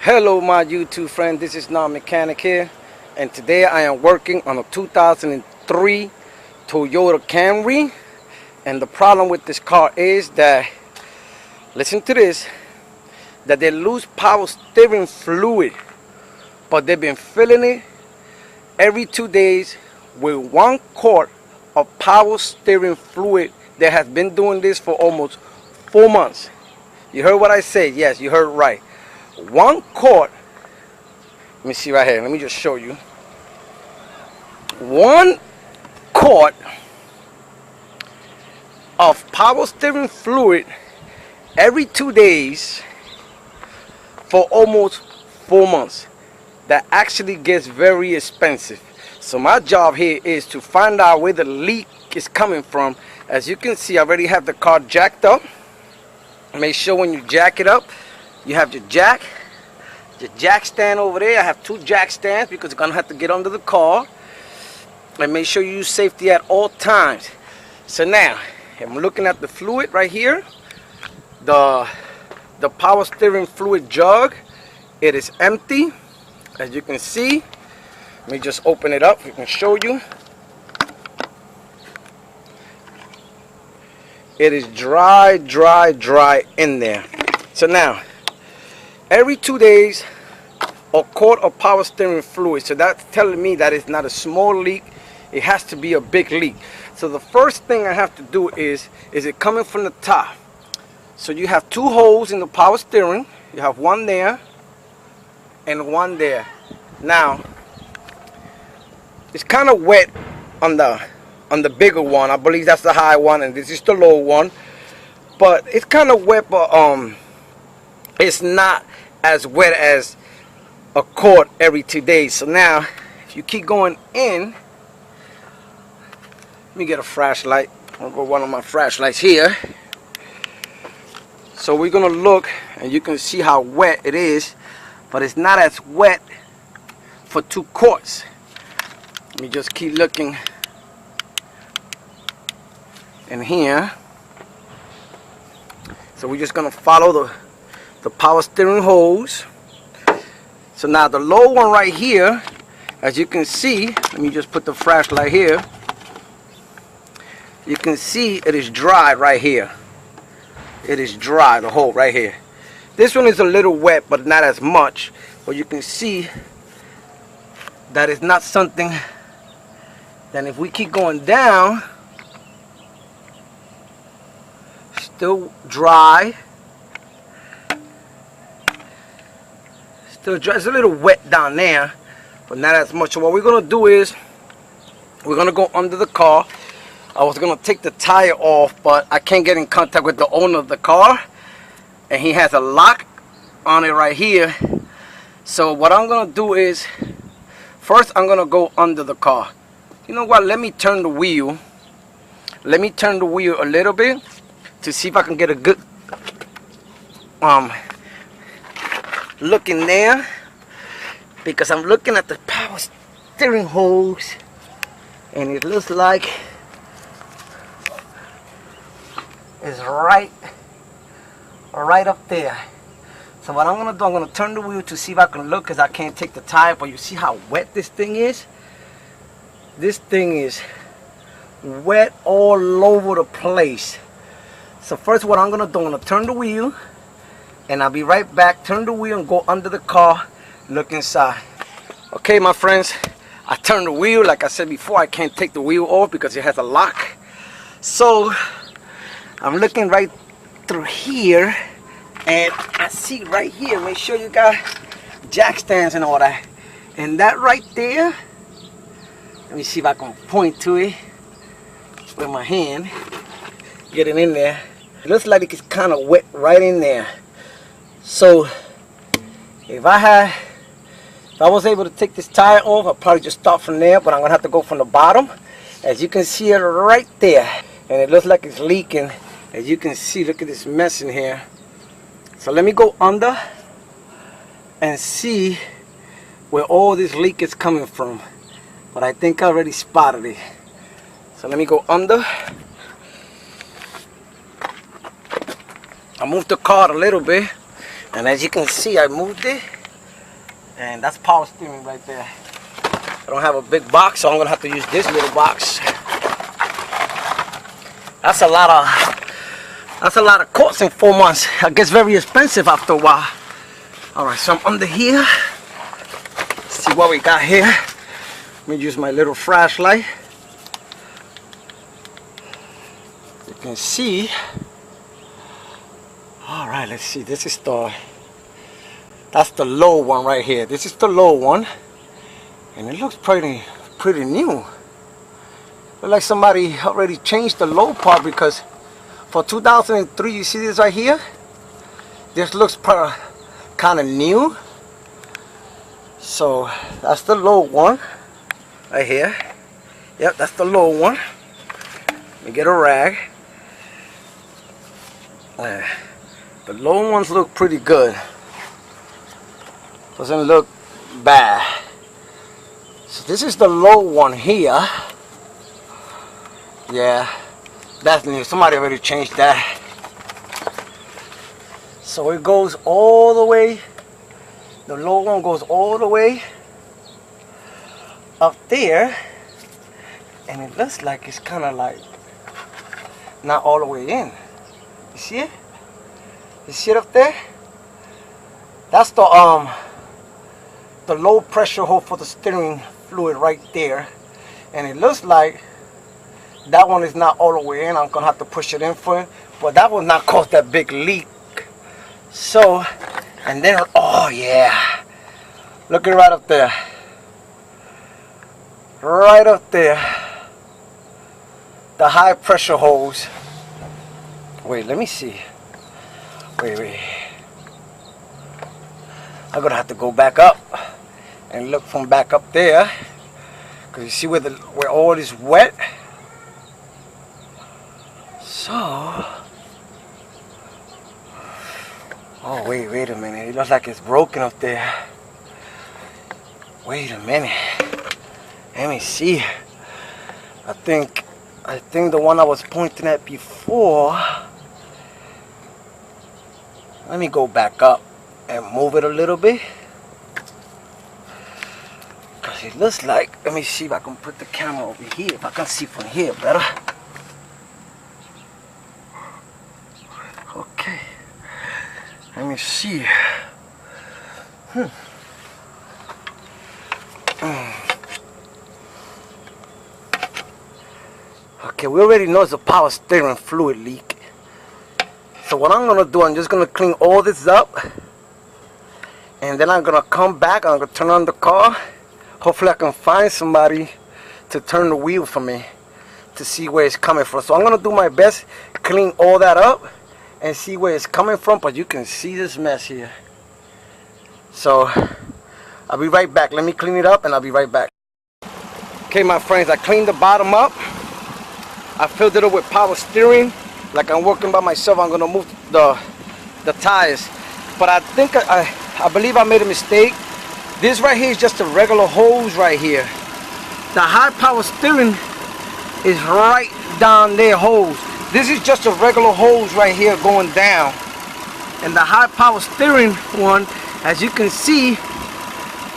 Hello my YouTube friend, this is Non-Mechanic here, and today I am working on a 2003 Toyota Camry. And the problem with this car is that, listen to this, that they lose power steering fluid, but they've been filling it every 2 days with 1 quart of power steering fluid. They have been doing this for almost 4 months. You heard what I said? Yes, you heard right. 1 quart. Let me see right here. Let me just show you. 1 quart of power steering fluid every 2 days for almost 4 months. That actually gets very expensive. So my job here is to find out where the leak is coming from. As you can see, I already have the car jacked up. Make sure when you jack it up, you have your jack stand over there. I have 2 jack stands because you're gonna have to get under the car. And make sure you use safety at all times. So now I'm looking at the fluid right here, the power steering fluid jug. It is empty, as you can see. Let me just open it up so I can show you. It is dry in there. So now, every 2 days, a quart of power steering fluid. So that's telling me that it's not a small leak. It has to be a big leak. So the first thing I have to do is it coming from the top? So you have 2 holes in the power steering. You have 1 there and 1 there. Now, it's kind of wet on the bigger one. I believe that's the high one and this is the low one. But it's kind of wet, but it's not as wet as a quart every 2 days. So now, if you keep going in, let me get a flashlight. I'll go one of my flashlights here. So we're gonna look, and you can see how wet it is, but it's not as wet for 2 quarts. Let me just keep looking in here. So we're just gonna follow the power steering hose. So now the low one right here, as you can see, let me just put the flashlight here. You can see it is dry right here. It is dry, the hole right here. This one is a little wet, but not as much. But you can see that it's not something. Then if we keep going down, still dry. Still dry. It's a little wet down there, but not as much. So what we're gonna do is we're gonna go under the car. I was gonna take the tire off, but I can't get in contact with the owner of the car, and he has a lock on it right here. So what I'm gonna do is, first I'm gonna go under the car. You know what? Let me turn the wheel. Let me turn the wheel a little bit to see if I can get a good look in there, because I'm looking at the power steering hose and it looks like it's right up there. So what I'm gonna do, I'm gonna turn the wheel to see if I can look, because I can't take the tire. But you see how wet this thing is? This thing is wet all over the place. So first what I'm gonna do, I'm gonna turn the wheel, and I'll be right back. Turn the wheel and go under the car, look inside. Okay my friends, I turned the wheel. Like I said before, I can't take the wheel off because it has a lock. So I'm looking right through here, and I see right here, make sure you got jack stands and all that. And that right there, let me see if I can point to it with my hand, get it in there. It looks like it's kind of wet right in there. So if I was able to take this tire off, I'll probably just start from there, but I'm gonna have to go from the bottom. As you can see it right there, and it looks like it's leaking. As you can see, look at this mess in here. So let me go under and see where all this leak is coming from. But I think I already spotted it. So let me go under. I moved the car a little bit, and as you can see, I moved it And that's power steering right there. I don't have a big box, so I'm gonna have to use this little box. That's a lot of course in 4 months. It gets very expensive after a while. Alright, so I'm under here. Let's see what we got here. Let me use my little flashlight. You can see. Alright, let's see. This is that's the low one right here. This is the low one. And it looks pretty new. Looks like somebody already changed the low part, because for 2003, you see this right here? This looks kind of new. So that's the low one right here. Yep, that's the low one. Let me get a rag. The low ones look pretty good. Doesn't look bad. So this is the low one here. Yeah, that's new. Somebody already changed that. So it goes all the way. The low one goes all the way up there. And it looks like it's kind of like not all the way in. You see it? You see it up there? That's the low pressure hole for the steering fluid right there. And it looks like that one is not all the way in. I'm gonna have to push it in for it, but that will not cause that big leak. So, and then, oh yeah, look at right up there, right up there, the high pressure hose. Wait, let me see. Wait. I'm gonna have to go back up and look from back up there, because you see where all is wet. So, oh wait a minute. It looks like it's broken up there. Wait a minute. Let me see. I think the one I was pointing at before. Let me go back up and move it a little bit. Because it looks like, let me see if I can put the camera over here. If I can see from here better. Okay, let me see. Okay, we already know it's a power steering fluid leak. So what I'm gonna do, I'm just gonna clean all this up, and then I'm gonna come back. I'm gonna turn on the car. Hopefully I can find somebody to turn the wheel for me to see where it's coming from. So I'm gonna do my best, clean all that up and see where it's coming from, but you can see this mess here. So I'll be right back. Let me clean it up and I'll be right back. Okay, my friends, I cleaned the bottom up. I filled it up with power steering. Like I'm working by myself, I'm gonna move the tires. But I think I believe I made a mistake. This right here is just a regular hose right here. The high power steering is right down there, hose. This is just a regular hose right here going down. And the high power steering one, as you can see,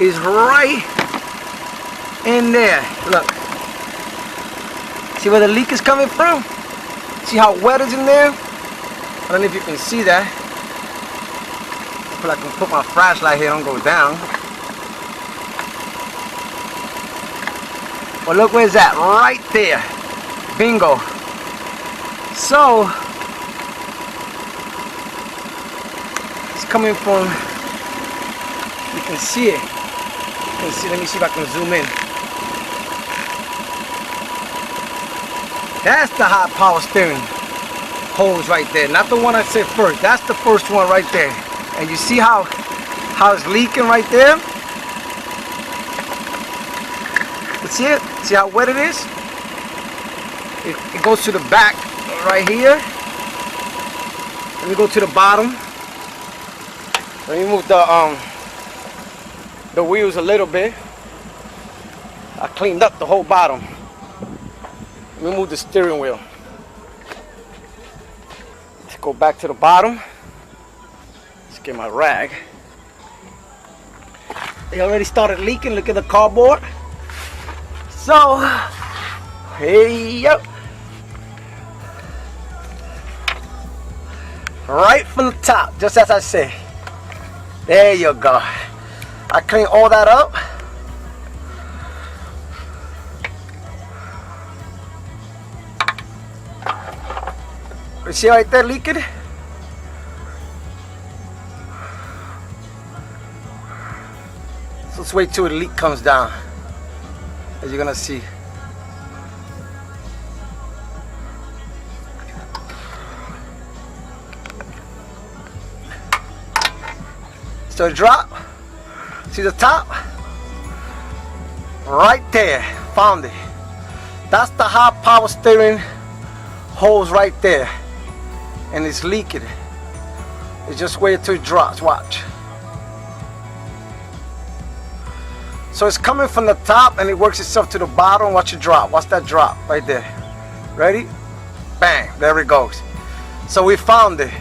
is right in there. Look. See where the leak is coming from? See how wet it's in there? I don't know if you can see that. But I can put my flashlight here, don't go down. Well, look where's that? Right there. Bingo. So it's coming from, you can see it. You can see, let me see if I can zoom in. That's the high power steering hose right there. Not the one I said first. That's the first one right there. And you see how it's leaking right there? You see it? See how wet it is? It goes to the back right here. Let me go to the bottom. Let me move the wheels a little bit. I cleaned up the whole bottom. Let me move the steering wheel. Let's go back to the bottom. Let's get my rag. They already started leaking. Look at the cardboard. So, hey, yep. Right from the top, just as I say. There you go. I clean all that up. You see right there leaking? So let's wait till the leak comes down, as you're gonna see. So drop, see the top? Right there, found it. That's the high power steering hose right there. And it's leaking. It's just wait till it drops, watch. So it's coming from the top and it works itself to the bottom. Watch it drop, watch that drop right there. Ready? Bang, there it goes. So we found it.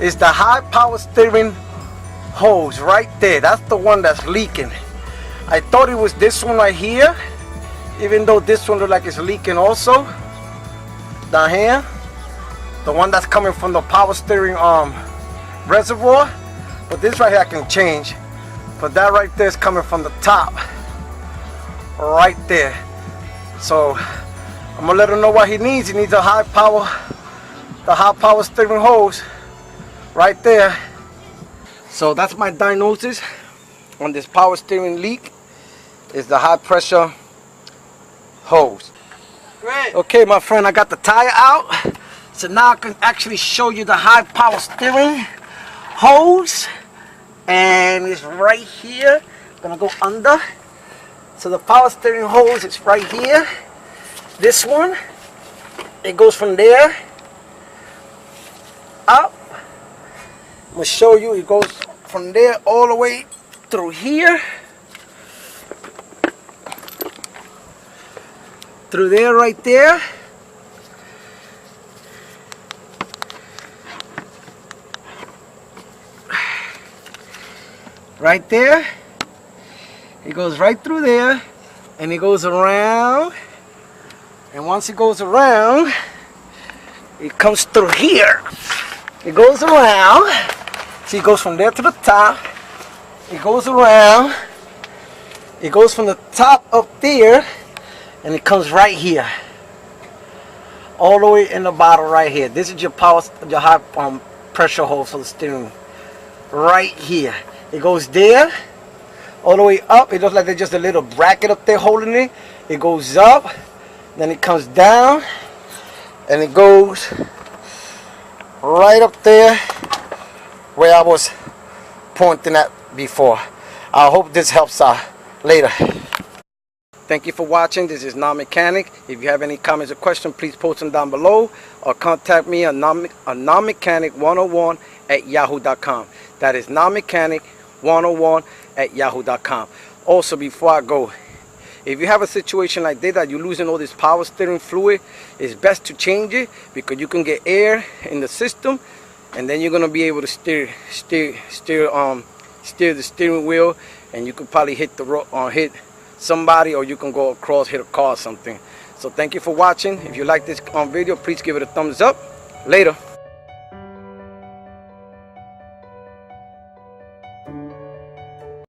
It's the high power steering hose right there. That's the one that's leaking. I thought it was this one right here, even though this one looks like it's leaking also. Down here, the one that's coming from the power steering reservoir. But this right here I can change. But that right there is coming from the top, right there. So I'm gonna let him know what he needs. He needs a high power, the high power steering hose right there. So that's my diagnosis on this power steering leak. Is the high pressure hose. Great. Okay, my friend, I got the tire out. So now I can actually show you the high power steering hose. And it's right here. I'm gonna go under. So the power steering hose is right here. This one, it goes from there up. I'm gonna show you, it goes from there all the way through here, through there, right there. Right there. It goes right through there and it goes around, and once it goes around, it comes through here. It goes around. See, it goes from there to the top. It goes around. It goes from the top up there, and it comes right here, all the way in the bottom right here. This is your power, your high pressure hose for the steering. Right here. It goes there, all the way up. It looks like there's just a little bracket up there holding it. It goes up, then it comes down, and it goes right up there where I was pointing at before. I hope this helps out later. Thank you for watching. This is Non-Mechanic. If you have any comments or questions, please post them down below or contact me on nonmechanic101@yahoo.com. That is nonmechanic101@yahoo.com. Also, before I go, if you have a situation like this that you're losing all this power steering fluid, it's best to change it, because you can get air in the system, and then you're gonna be able to steer the steering wheel, and you could probably hit the hit somebody, or you can go across, hit a car or something. So thank you for watching. If you like this video, please give it a thumbs up. Later.